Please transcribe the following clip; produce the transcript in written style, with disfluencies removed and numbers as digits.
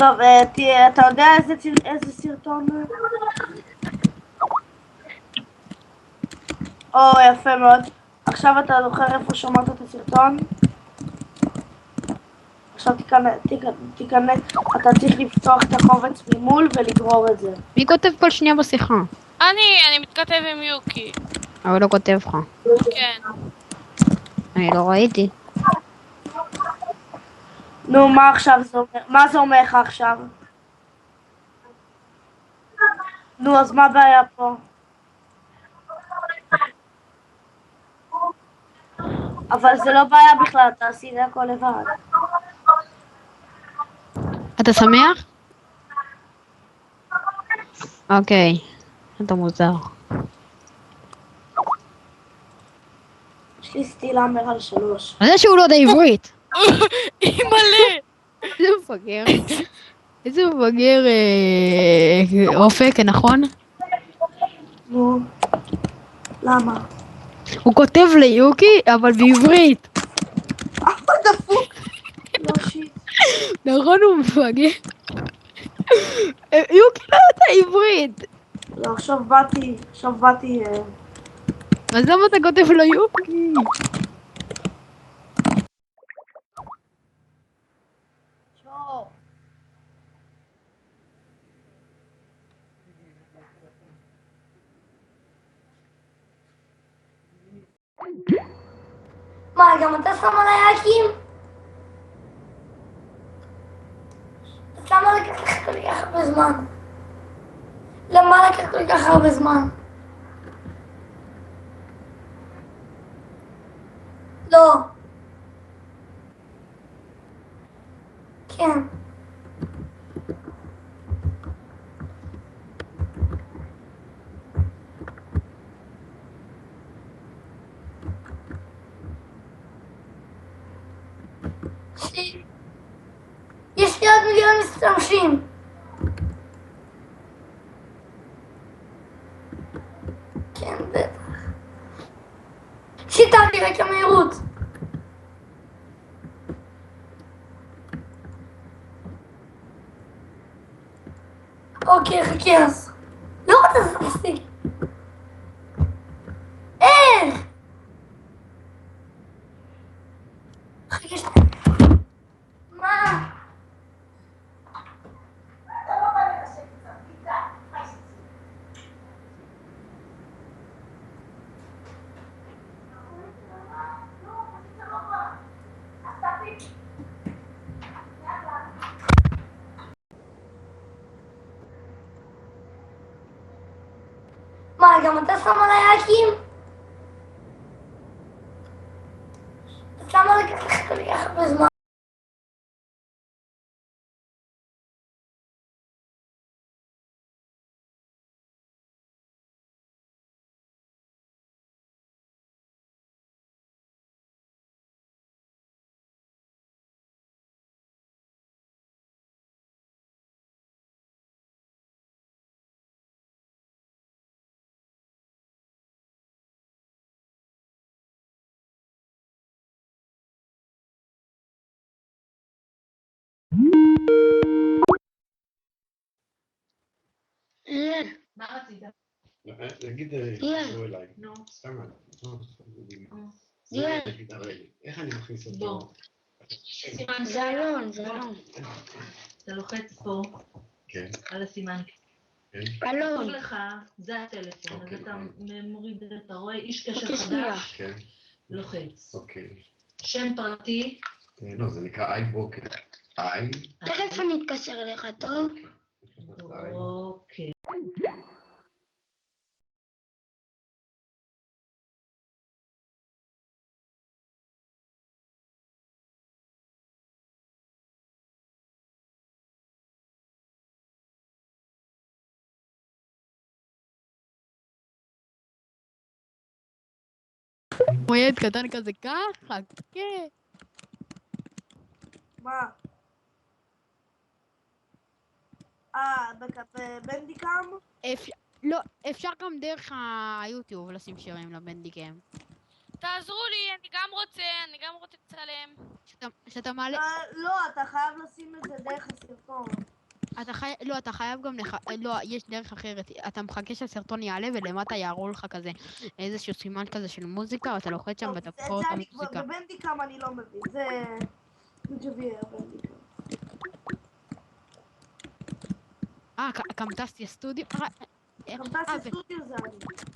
טוב, אתה יודע איזה סרטון? או, יפה מאוד. עכשיו אתה זוכר איפה שמעת את הסרטון? עכשיו תיכנס, אתה צריך לפתוח את הקובץ ממול ולגרור את זה. מי כותב כל שנייה בשיחה? אני מתכתב עם יוקי. אבל לא כותב לך. כן. אני לא ראיתי. נו, מה עכשיו זה אומר? מה זה אומר לך עכשיו? נו, אז מה הבעיה פה? אבל זה לא בעיה בכלל, אתה עשית הכל לבד. אתה שמח? אוקיי. אתה מוזר. יש לי סטילאמר על 3. זה שהוא לא יודע עברית. אימא'לה! איזה מפגר. איזה מפגר אופק, נכון? נו, למה? הוא כותב ליוקי, אבל בעברית. אבל דפוק! לא שיט. נכון, הוא מפגר. יוקי לא יודע עברית. לא, עכשיו באתי... אז למה אתה כותב לו יוקי? מה, גם אתה שם על היקים? אז למה לקח לך כל כך הרבה זמן? למה לקח כל כך הרבה זמן? לא. כן. יש לי עוד מיליון משתמשים. כן, בטח. שיטה לי רק המהירות. אוקיי, חכי אז. לא רוצה להפסיק. איך? חכי שנייה. מה? מה, גם אתה שם על היקים? אז למה לקח לך כל כך הרבה זמן? מה רצית? נגיד, תבואו אליי. סתם, נגיד, איך אני מכניס אותו? זה אלון. אתה לוחץ פה על הסימן. אלון. כתוב לך, זה הטלפון, אז אתה מוריד, אתה רואה איש קשר חדש, לוחץ. שם פרטי. לא, זה נקרא איי-ברוקר. תכף אני אתקשר אליך, טוב? אוקיי. כמו ילד קטן כזה ככה, כן. מה? בבנדיקאם? לא, אפשר גם דרך היוטיוב לשים שירים לבנדיקם. תעזרו לי, אני גם רוצה לצלם. שאתה מעלה... לא, אתה חייב לשים את זה דרך הסרטון. אתה חייב גם לא, יש דרך אחרת. אתה מחכה שהסרטון יעלה ולמטה יערו לך כזה איזשהו סימן כזה של מוזיקה, ואתה לוחץ שם ואתה בוחר את המוזיקה. בבנדיקאם אני לא מבין, זה... ג'וויה, בנדיקאם. קמטסטיה סטודיו? קמטסטיה סטודיו זה אני.